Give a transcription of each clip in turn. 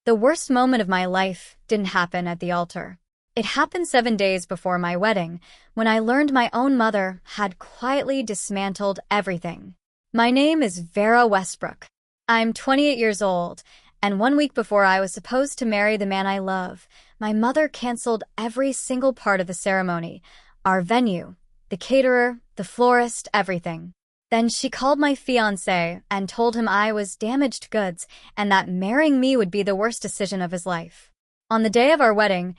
The worst moment of my life didn't happen at the altar. It happened 7 days before my wedding, when I learned my own mother had quietly dismantled everything. My name is Vera Westbrook. I'm 28 years old, and 1 week before I was supposed to marry the man I love, my mother canceled every single part of the ceremony, our venue, the caterer, the florist, everything. Then she called my fiancé and told him I was damaged goods and that marrying me would be the worst decision of his life. On the day of our wedding,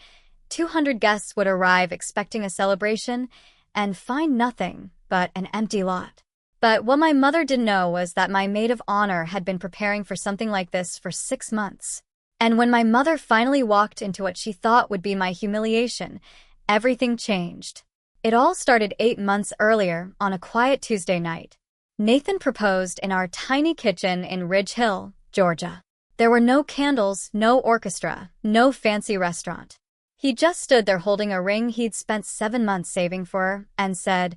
200 guests would arrive expecting a celebration and find nothing but an empty lot. But what my mother didn't know was that my maid of honor had been preparing for something like this for 6 months. And when my mother finally walked into what she thought would be my humiliation, everything changed. It all started 8 months earlier on a quiet Tuesday night. Nathan proposed in our tiny kitchen in Ridge Hill, Georgia. There were no candles, no orchestra, no fancy restaurant. He just stood there holding a ring he'd spent 7 months saving for and said,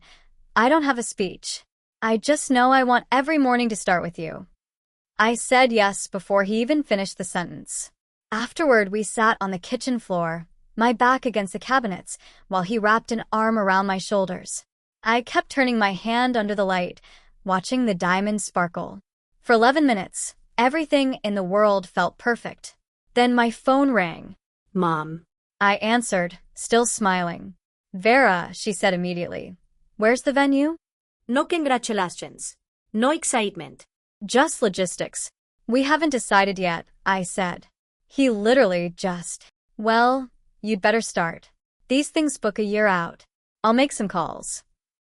"I don't have a speech. I just know I want every morning to start with you." I said yes before he even finished the sentence. Afterward, we sat on the kitchen floor, my back against the cabinets, while he wrapped an arm around my shoulders. I kept turning my hand under the light, watching the diamonds sparkle. For 11 minutes, everything in the world felt perfect. Then my phone rang. "Mom." I answered, still smiling. "Vera," she said immediately. "Where's the venue?" "No congratulations. No excitement. "Just logistics. We haven't decided yet," I said. He literally just, "Well, you'd better start. These things book a year out. I'll make some calls."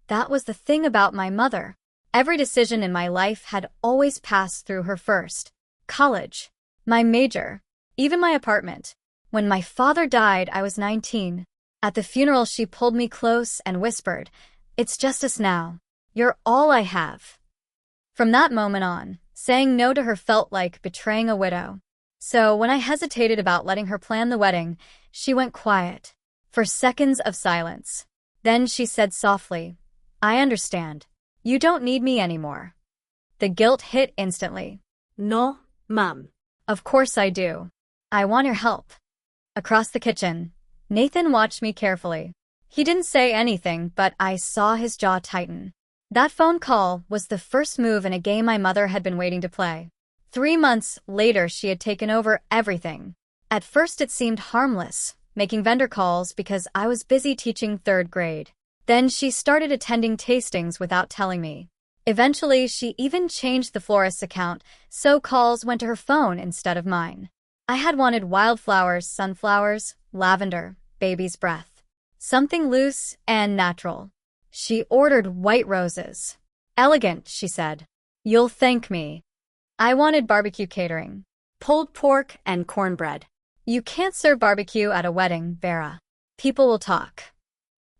That was the thing about my mother. Every decision in my life had always passed through her first. College, my major, even my apartment. When my father died, I was 19. At the funeral, she pulled me close and whispered, "It's just us now. You're all I have." From that moment on, saying no to her felt like betraying a widow. So when I hesitated about letting her plan the wedding, she went quiet. For seconds of silence. Then she said softly, "I understand. You don't need me anymore." The guilt hit instantly. "No, Mom." "Of course I do. I want your help." Across the kitchen, Nathan watched me carefully. He didn't say anything, but I saw his jaw tighten. That phone call was the first move in a game my mother had been waiting to play. 3 months later, she had taken over everything. At first, it seemed harmless, making vendor calls because I was busy teaching 3rd grade. Then she started attending tastings without telling me. Eventually, she even changed the florist's account, so calls went to her phone instead of mine. I had wanted wildflowers, sunflowers, lavender, baby's breath. Something loose and natural. She ordered white roses. "Elegant," she said. "You'll thank me." I wanted barbecue catering. Pulled pork and cornbread. "You can't serve barbecue at a wedding, Vera. People will talk."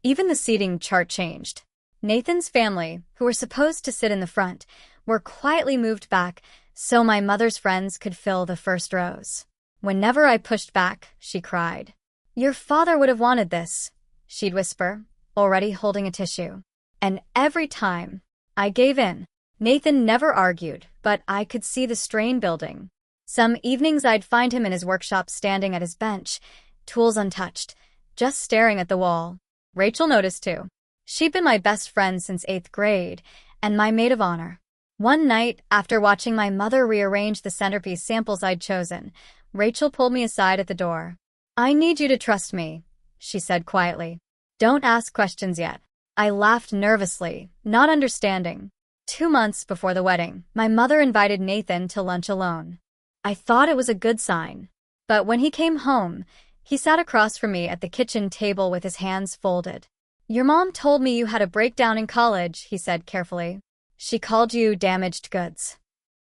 Even the seating chart changed. Nathan's family, who were supposed to sit in the front, were quietly moved back so my mother's friends could fill the first rows. Whenever I pushed back, she cried. "Your father would have wanted this," she'd whisper, already holding a tissue. And every time I gave in. Nathan never argued, but I could see the strain building. Some evenings I'd find him in his workshop standing at his bench, tools untouched, just staring at the wall. Rachel noticed too. She'd been my best friend since 8th grade, and my maid of honor. One night, after watching my mother rearrange the centerpiece samples I'd chosen, Rachel pulled me aside at the door. "I need you to trust me," she said quietly. "Don't ask questions yet." I laughed nervously, not understanding. 2 months before the wedding, my mother invited Nathan to lunch alone. I thought it was a good sign. But when he came home, he sat across from me at the kitchen table with his hands folded. "Your mom told me you had a breakdown in college," he said carefully. "She called you damaged goods."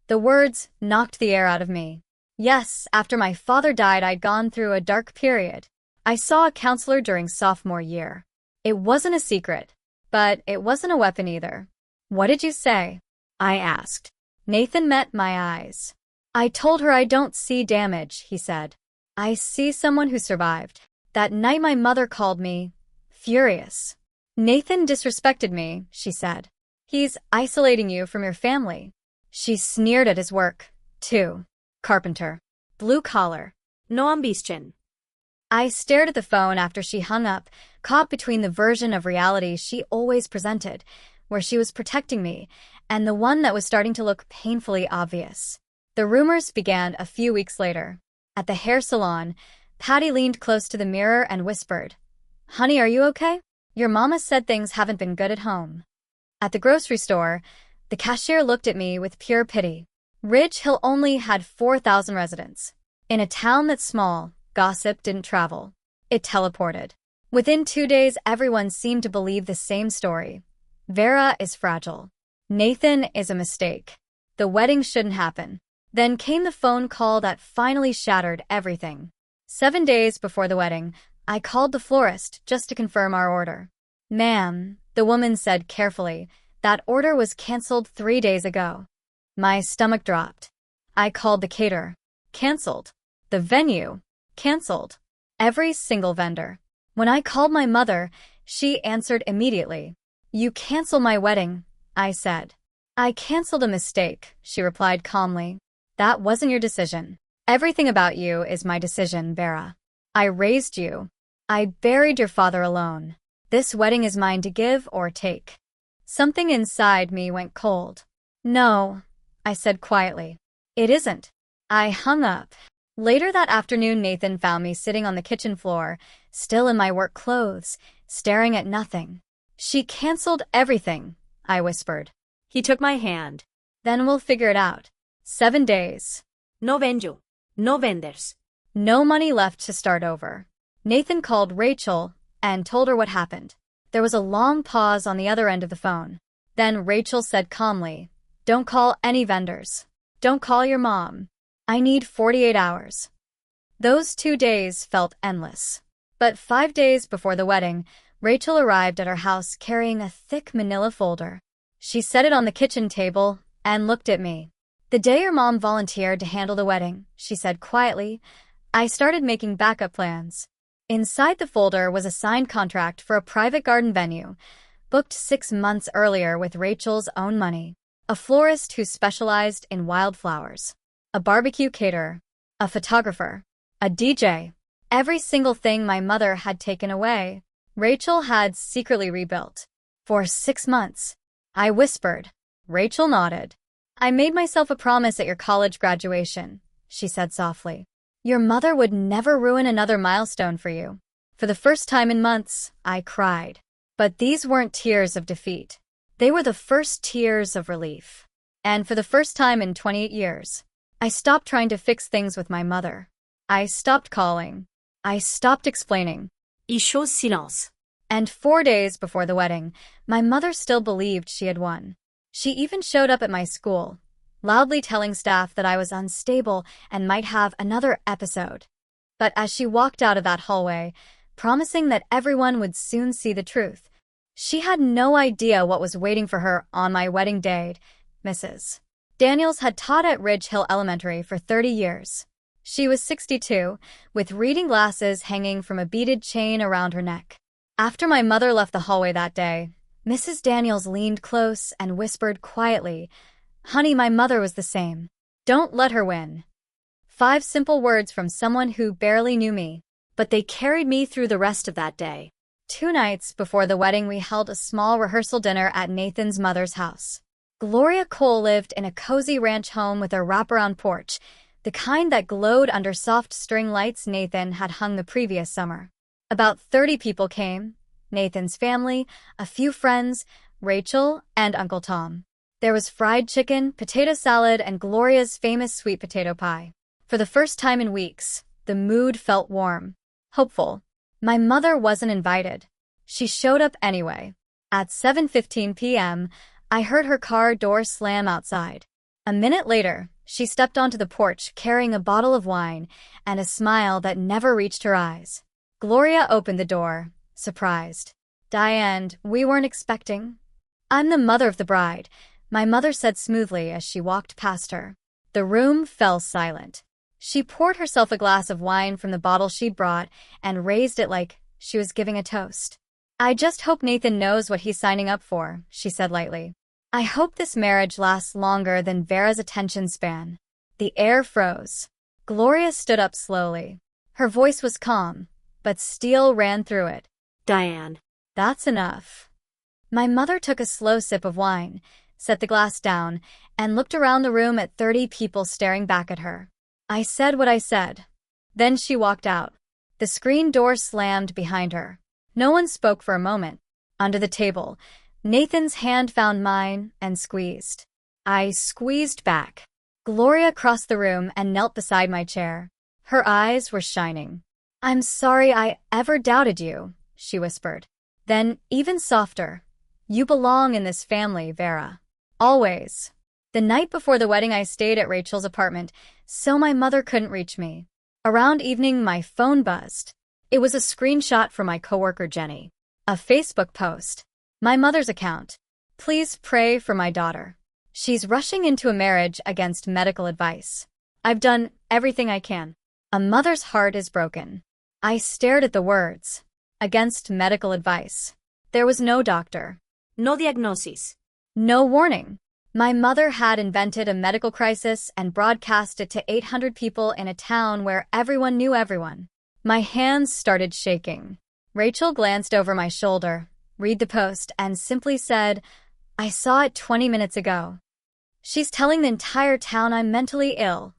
The words knocked the air out of me. Yes, after my father died, I'd gone through a dark period. I saw a counselor during sophomore year. It wasn't a secret, but it wasn't a weapon either. "What did you say?" I asked. Nathan met my eyes. "I told her I don't see damage," he said. "I see someone who survived." That night my mother called me furious. "Nathan disrespected me," she said. "He's isolating you from your family." She sneered at his work, too. Carpenter. blue collar. No ambition. I stared at the phone after she hung up, caught between the version of reality she always presented, where she was protecting me, and the one that was starting to look painfully obvious. The rumors began a few weeks later. At the hair salon, Patty leaned close to the mirror and whispered, "Honey, are you okay? Your mama said things haven't been good at home." At the grocery store, the cashier looked at me with pure pity. Ridge Hill only had 4,000 residents. In a town that's small, gossip didn't travel. It teleported. Within 2 days, everyone seemed to believe the same story. Vera is fragile. Nathan is a mistake. The wedding shouldn't happen. Then came the phone call that finally shattered everything. 7 days before the wedding, I called the florist just to confirm our order. "Ma'am," the woman said carefully, "that order was canceled 3 days ago." My stomach dropped. I called the caterer. Canceled. The venue. Canceled. Every single vendor. When I called my mother, she answered immediately. "You cancel my wedding," I said. "I canceled a mistake," she replied calmly. "That wasn't your decision. Everything about you is my decision, Vera. I raised you. I buried your father alone. This wedding is mine to give or take." Something inside me went cold. "No," I said quietly. "It isn't." I hung up. Later that afternoon, Nathan found me sitting on the kitchen floor, still in my work clothes, staring at nothing. "She canceled everything," I whispered. He took my hand. "Then we'll figure it out. 7 days. No venue. No vendors. No money left to start over." Nathan called Rachel and told her what happened. There was a long pause on the other end of the phone. Then Rachel said calmly, "Don't call any vendors. Don't call your mom. I need 48 hours. Those 2 days felt endless. But 5 days before the wedding, Rachel arrived at our house carrying a thick manila folder. She set it on the kitchen table and looked at me. "The day your mom volunteered to handle the wedding," she said quietly, "I started making backup plans." Inside the folder was a signed contract for a private garden venue, booked 6 months earlier with Rachel's own money, a florist who specialized in wildflowers, a barbecue caterer, a photographer, a DJ. Every single thing my mother had taken away, Rachel had secretly rebuilt. "For 6 months. I whispered. Rachel nodded. "I made myself a promise at your college graduation," she said softly. "Your mother would never ruin another milestone for you." For the first time in months, I cried. But these weren't tears of defeat. They were the first tears of relief. And for the first time in 28 years, I stopped trying to fix things with my mother. I stopped calling. I stopped explaining. Il chose silence. And 4 days before the wedding, my mother still believed she had won. She even showed up at my school, loudly telling staff that I was unstable and might have another episode. But as she walked out of that hallway, promising that everyone would soon see the truth, she had no idea what was waiting for her on my wedding day. Mrs. Daniels had taught at Ridge Hill Elementary for 30 years. She was 62, with reading glasses hanging from a beaded chain around her neck. After my mother left the hallway that day, Mrs. Daniels leaned close and whispered quietly, "Honey, my mother was the same. Don't let her win." 5 simple words from someone who barely knew me, but they carried me through the rest of that day. 2 nights before the wedding, we held a small rehearsal dinner at Nathan's mother's house. Gloria Cole lived in a cozy ranch home with a wraparound porch, the kind that glowed under soft string lights Nathan had hung the previous summer. About 30 people came: Nathan's family, a few friends, Rachel, and Uncle Tom. There was fried chicken, potato salad, and Gloria's famous sweet potato pie. For the first time in weeks, the mood felt warm, hopeful. My mother wasn't invited. She showed up anyway. At 7:15 p.m., I heard her car door slam outside. A minute later, she stepped onto the porch carrying a bottle of wine and a smile that never reached her eyes. Gloria opened the door, surprised. "Diane, we weren't expecting." "I'm the mother of the bride," my mother said smoothly as she walked past her. The room fell silent. She poured herself a glass of wine from the bottle she'd brought and raised it like she was giving a toast. "I just hope Nathan knows what he's signing up for," she said lightly. "I hope this marriage lasts longer than Vera's attention span." The air froze. Gloria stood up slowly. Her voice was calm, but steel ran through it. Diane. That's enough. My mother took a slow sip of wine, set the glass down, and looked around the room at 30 people staring back at her. I said what I said. Then she walked out. The screen door slammed behind her. No one spoke for a moment. Under the table, Nathan's hand found mine and squeezed. I squeezed back. Gloria crossed the room and knelt beside my chair. Her eyes were shining. "I'm sorry I ever doubted you," she whispered. Then, even softer, "You belong in this family, Vera. Always." The night before the wedding, I stayed at Rachel's apartment, so my mother couldn't reach me. Around evening, my phone buzzed. It was a screenshot from my coworker Jenny. A Facebook post. My mother's account. "Please pray for my daughter. She's rushing into a marriage against medical advice. I've done everything I can. A mother's heart is broken." I stared at the words. Against medical advice. There was no doctor. No diagnosis. No warning. My mother had invented a medical crisis and broadcast it to 800 people in a town where everyone knew everyone. My hands started shaking. Rachel glanced over my shoulder, read the post, and simply said, "I saw it 20 minutes ago." "She's telling the entire town I'm mentally ill,"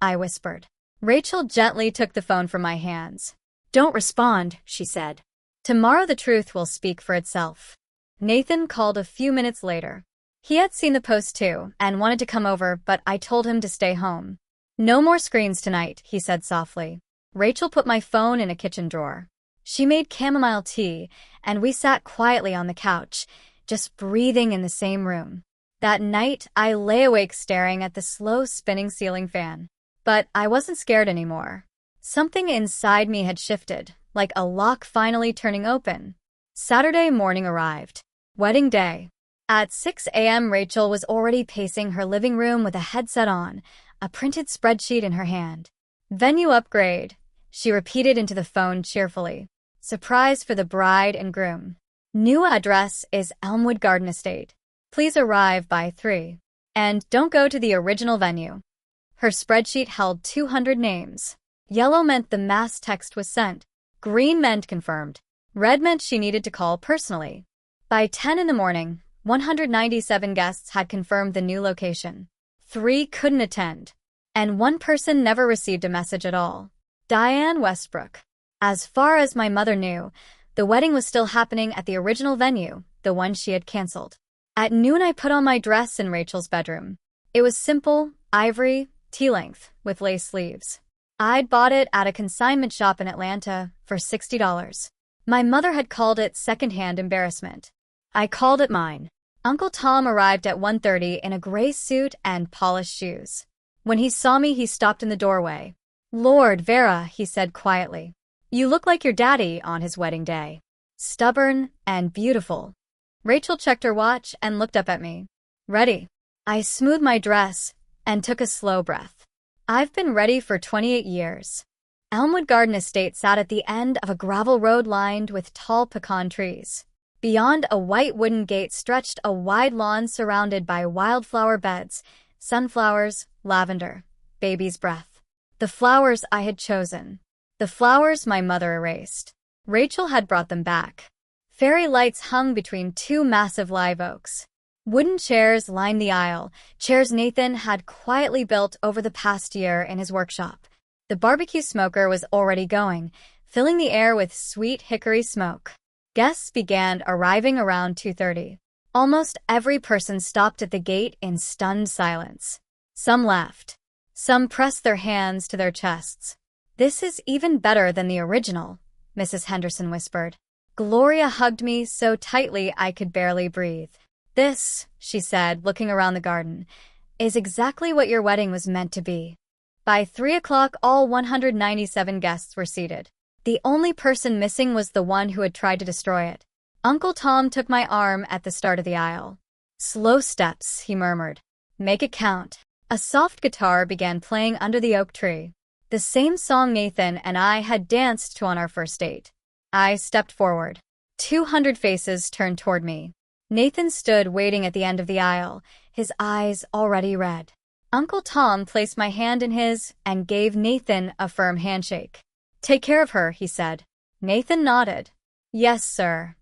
I whispered. Rachel gently took the phone from my hands. "Don't respond," she said. "Tomorrow the truth will speak for itself." Nathan called a few minutes later. He had seen the post too and wanted to come over, but I told him to stay home. "No more screens tonight," he said softly. Rachel put my phone in a kitchen drawer. She made chamomile tea, and we sat quietly on the couch, just breathing in the same room. That night, I lay awake staring at the slow spinning ceiling fan. But I wasn't scared anymore. Something inside me had shifted, like a lock finally turning open. Saturday morning arrived. Wedding day. At 6 a.m., Rachel was already pacing her living room with a headset on, a printed spreadsheet in her hand. "Venue upgrade," she repeated into the phone cheerfully. "Surprise for the bride and groom. New address is Elmwood Garden Estate. Please arrive by 3. And don't go to the original venue." Her spreadsheet held 200 names. Yellow meant the mass text was sent. Green meant confirmed. Red meant she needed to call personally. By 10 in the morning, 197 guests had confirmed the new location. 3 couldn't attend. And 1 person never received a message at all. Diane Westbrook. As far as my mother knew, the wedding was still happening at the original venue, the one she had canceled. At noon, I put on my dress in Rachel's bedroom. It was simple, ivory, tea-length, with lace sleeves. I'd bought it at a consignment shop in Atlanta for $60. My mother had called it secondhand embarrassment. I called it mine. Uncle Tom arrived at 1:30 in a gray suit and polished shoes. When he saw me, he stopped in the doorway. "Lord, Vera," he said quietly. "You look like your daddy on his wedding day. Stubborn and beautiful." Rachel checked her watch and looked up at me. "Ready." I smoothed my dress and took a slow breath. I've been ready for 28 years. Elmwood Garden Estate sat at the end of a gravel road lined with tall pecan trees. Beyond a white wooden gate stretched a wide lawn surrounded by wildflower beds, sunflowers, lavender, baby's breath. The flowers I had chosen. The flowers my mother erased. Rachel had brought them back. Fairy lights hung between 2 massive live oaks. Wooden chairs lined the aisle, chairs Nathan had quietly built over the past year in his workshop. The barbecue smoker was already going, filling the air with sweet hickory smoke. Guests began arriving around 2:30. Almost every person stopped at the gate in stunned silence. Some laughed. Some pressed their hands to their chests. "This is even better than the original," Mrs. Henderson whispered. Gloria hugged me so tightly I could barely breathe. "This," she said, looking around the garden, "is exactly what your wedding was meant to be." By 3 o'clock, all 197 guests were seated. The only person missing was the one who had tried to destroy it. Uncle Tom took my arm at the start of the aisle. "Slow steps," he murmured. "Make it count." A soft guitar began playing under the oak tree. The same song Nathan and I had danced to on our first date. I stepped forward. 200 faces turned toward me. Nathan stood waiting at the end of the aisle, his eyes already red. Uncle Tom placed my hand in his and gave Nathan a firm handshake. "Take care of her," he said. Nathan nodded. "Yes, sir."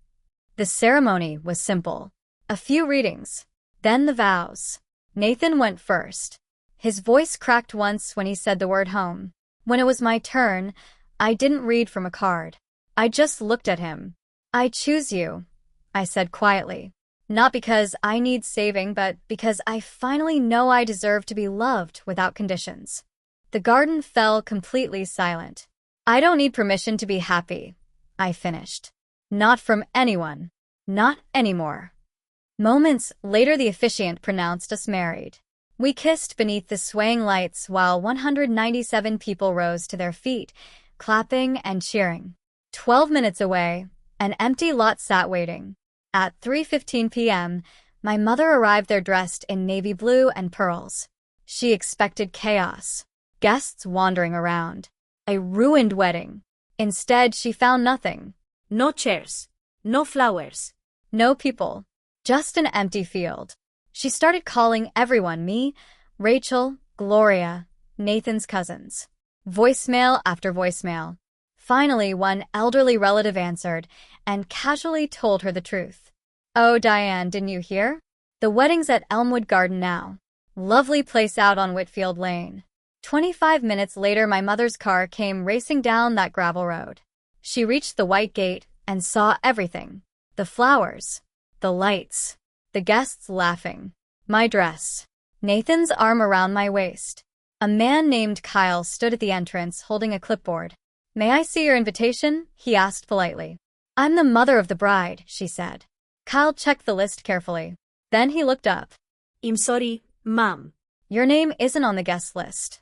The ceremony was simple. A few readings, then the vows. Nathan went first. His voice cracked once when he said the word home. When it was my turn, I didn't read from a card. I just looked at him. "I choose you," I said quietly. "Not because I need saving, but because I finally know I deserve to be loved without conditions." The garden fell completely silent. "I don't need permission to be happy," I finished. "Not from anyone. Not anymore." Moments later, the officiant pronounced us married. We kissed beneath the swaying lights while 197 people rose to their feet, clapping and cheering. 12 minutes away, an empty lot sat waiting. At 3:15 p.m., my mother arrived there dressed in navy blue and pearls. She expected chaos, guests wandering around, a ruined wedding. Instead, she found nothing. No chairs. No flowers. No people. Just an empty field. She started calling everyone, me, Rachel, Gloria, Nathan's cousins. Voicemail after voicemail. Finally, one elderly relative answered and casually told her the truth. "Oh, Diane, didn't you hear? The wedding's at Elmwood Garden now. Lovely place out on Whitfield Lane." 25 minutes later, my mother's car came racing down that gravel road. She reached the white gate and saw everything. The flowers, the lights, the guests laughing, my dress, Nathan's arm around my waist. A man named Kyle stood at the entrance holding a clipboard. "May I see your invitation?" he asked politely. "I'm the mother of the bride," she said. Kyle checked the list carefully. Then he looked up. "I'm sorry, Mom. "Your name isn't on the guest list."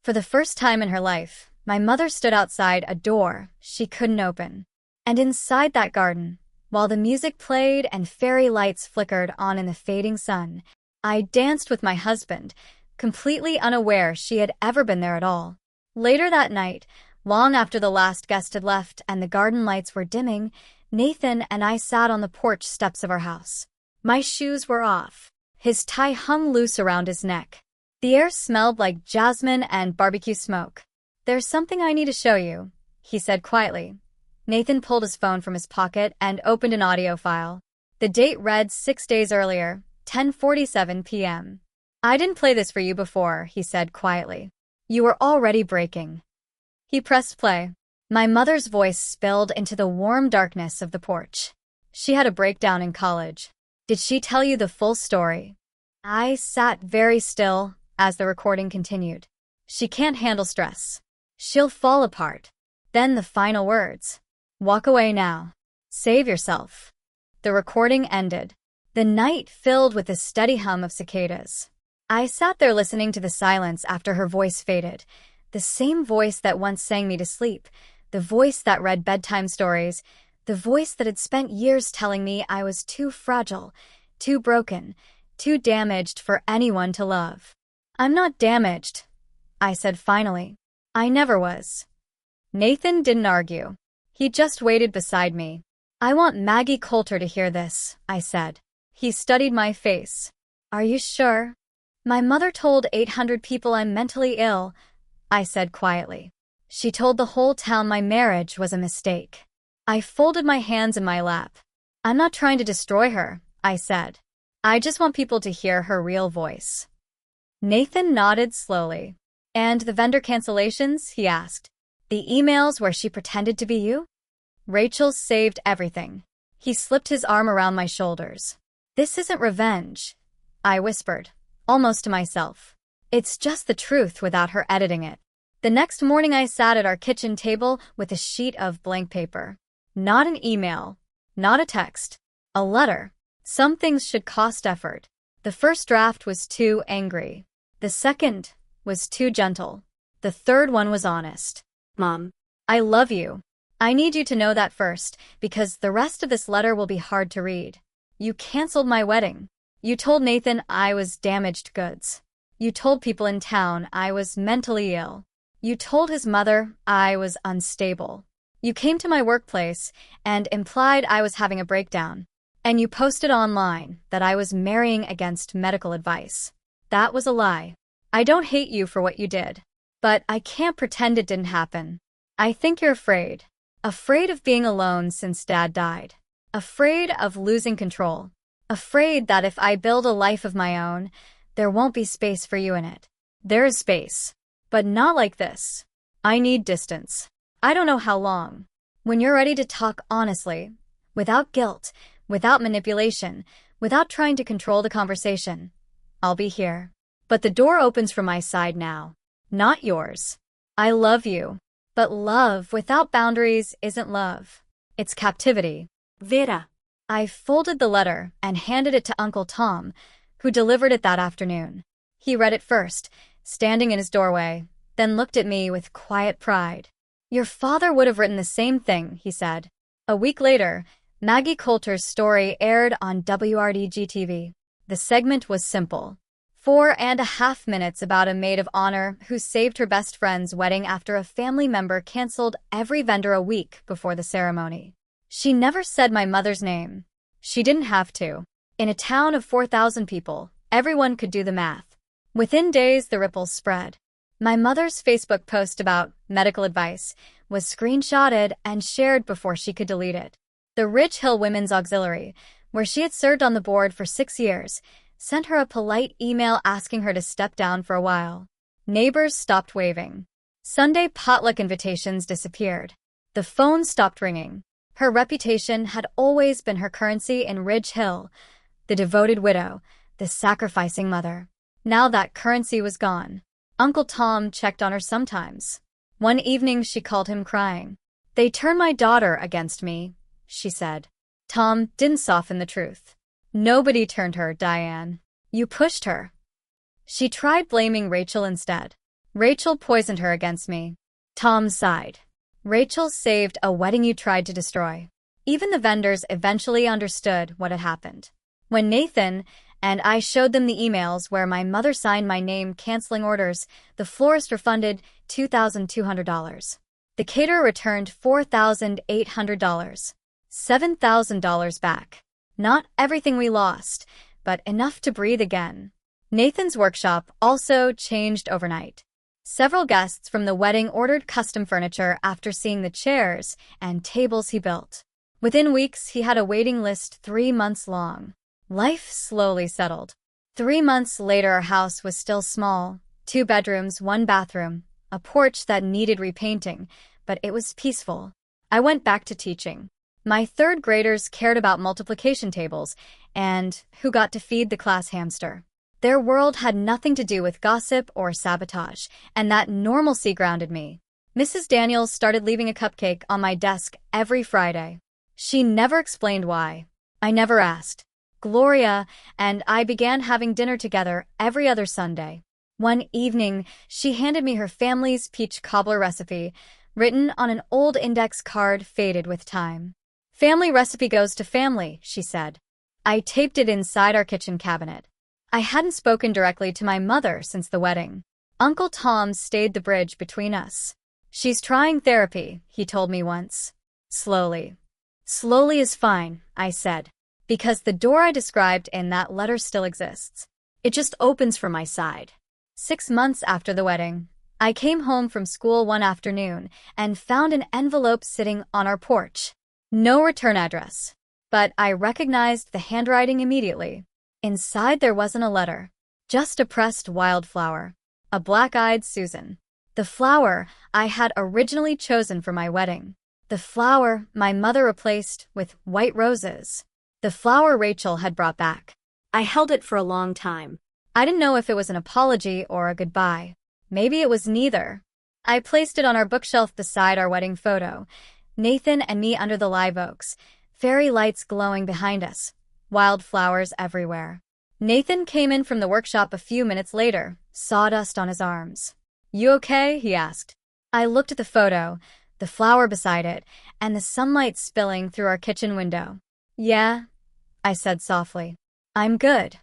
For the first time in her life, my mother stood outside a door she couldn't open. And inside that garden, while the music played and fairy lights flickered on in the fading sun, I danced with my husband, completely unaware she had ever been there at all. Later that night, long after the last guest had left and the garden lights were dimming, Nathan and I sat on the porch steps of our house. My shoes were off. His tie hung loose around his neck. The air smelled like jasmine and barbecue smoke. "There's something I need to show you," he said quietly. Nathan pulled his phone from his pocket and opened an audio file. The date read 6 days earlier, 10:47 p.m. "I didn't play this for you before," he said quietly. "You were already breaking." He pressed play. My mother's voice spilled into the warm darkness of the porch. She had a breakdown in college. "Did she tell you the full story?" I sat very still as the recording continued. "She can't handle stress. She'll fall apart." Then the final words. "Walk away now. Save yourself." The recording ended. The night filled with the steady hum of cicadas. I sat there listening to the silence after her voice faded. The same voice that once sang me to sleep. The voice that read bedtime stories. The voice that had spent years telling me I was too fragile, too broken, too damaged for anyone to love. "I'm not damaged," I said finally. "I never was." Nathan didn't argue. He just waited beside me. "I want Maggie Coulter to hear this," I said. He studied my face. "Are you sure?" "My mother told 800 people I'm mentally ill," I said quietly. "She told the whole town my marriage was a mistake." I folded my hands in my lap. "I'm not trying to destroy her," I said. "I just want people to hear her real voice." Nathan nodded slowly. "And the vendor cancellations?" he asked. "The emails where she pretended to be you?" "Rachel saved everything." He slipped his arm around my shoulders. "This isn't revenge," I whispered, almost to myself. "It's just the truth without her editing it." The next morning I sat at our kitchen table with a sheet of blank paper. Not an email, not a text, a letter. Some things should cost effort. The first draft was too angry. The second was too gentle. The third one was honest. Mom, "I love you. I need you to know that first, because the rest of this letter will be hard to read. You canceled my wedding. You told Nathan I was damaged goods. You told people in town I was mentally ill. You told his mother I was unstable. You came to my workplace and implied I was having a breakdown. And you posted online that I was marrying against medical advice. That was a lie. I don't hate you for what you did. But I can't pretend it didn't happen. I think you're afraid. Afraid of being alone since Dad died. Afraid of losing control. Afraid that if I build a life of my own, there won't be space for you in it. There is space. But not like this. I need distance. I don't know how long. When you're ready to talk honestly, without guilt, without manipulation, without trying to control the conversation, I'll be here. But the door opens from my side now, not yours. I love you. But love without boundaries isn't love. It's captivity. Vera. I folded the letter and handed it to Uncle Tom, who delivered it that afternoon. He read it first, standing in his doorway, then looked at me with quiet pride. Your father would have written the same thing, he said. A week later, Maggie Coulter's story aired on WRDG-TV. The segment was simple. 4.5 minutes about a maid of honor who saved her best friend's wedding after a family member canceled every vendor a week before the ceremony. She never said my mother's name. She didn't have to. In a town of 4,000 people, everyone could do the math. Within days, the ripples spread. My mother's Facebook post about medical advice was screenshotted and shared before she could delete it. The Ridge Hill Women's Auxiliary, where she had served on the board for 6 years, sent her a polite email asking her to step down for a while. Neighbors stopped waving. Sunday potluck invitations disappeared. The phone stopped ringing. Her reputation had always been her currency in Ridge Hill, the devoted widow, the sacrificing mother. Now that currency was gone. Uncle Tom checked on her sometimes. One evening she called him crying. They turned my daughter against me, she said. Tom didn't soften the truth. Nobody turned her, Diane. You pushed her. She tried blaming Rachel instead. Rachel poisoned her against me. Tom sighed. Rachel saved a wedding you tried to destroy. Even the vendors eventually understood what had happened. When Nathan and I showed them the emails where my mother signed my name canceling orders, the florist refunded $2,200. The caterer returned $4,800. $7,000 back. Not everything we lost, but enough to breathe again. Nathan's workshop also changed overnight. Several guests from the wedding ordered custom furniture after seeing the chairs and tables he built. Within weeks, he had a waiting list 3 months long. Life slowly settled. 3 months later, our house was still small. 2 bedrooms, 1 bathroom, a porch that needed repainting, but it was peaceful. I went back to teaching. My 3rd graders cared about multiplication tables and who got to feed the class hamster. Their world had nothing to do with gossip or sabotage, and that normalcy grounded me. Mrs. Daniels started leaving a cupcake on my desk every Friday. She never explained why. I never asked. Gloria and I began having dinner together every other Sunday. One evening, she handed me her family's peach cobbler recipe, written on an old index card faded with time. Family recipe goes to family, she said. I taped it inside our kitchen cabinet. I hadn't spoken directly to my mother since the wedding. Uncle Tom stayed the bridge between us. She's trying therapy, he told me once. Slowly. Slowly is fine, I said, because the door I described in that letter still exists. It just opens from my side. 6 months after the wedding, I came home from school one afternoon and found an envelope sitting on our porch. No return address. But I recognized the handwriting immediately. Inside there wasn't a letter, just a pressed wildflower, a black-eyed Susan. The flower I had originally chosen for my wedding. The flower my mother replaced with white roses. The flower Rachel had brought back. I held it for a long time. I didn't know if it was an apology or a goodbye. Maybe it was neither. I placed it on our bookshelf beside our wedding photo. Nathan and me under the live oaks, fairy lights glowing behind us, wildflowers everywhere. Nathan came in from the workshop a few minutes later, sawdust on his arms. You okay? He asked. I looked at the photo, the flower beside it, and the sunlight spilling through our kitchen window. Yeah, I said softly. I'm good.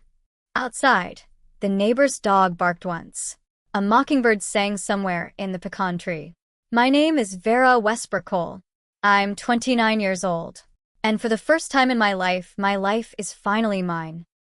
Outside, the neighbor's dog barked once. A mockingbird sang somewhere in the pecan tree. My name is Vera Westbrook-Cole. I'm 29 years old. And for the first time in my life is finally mine.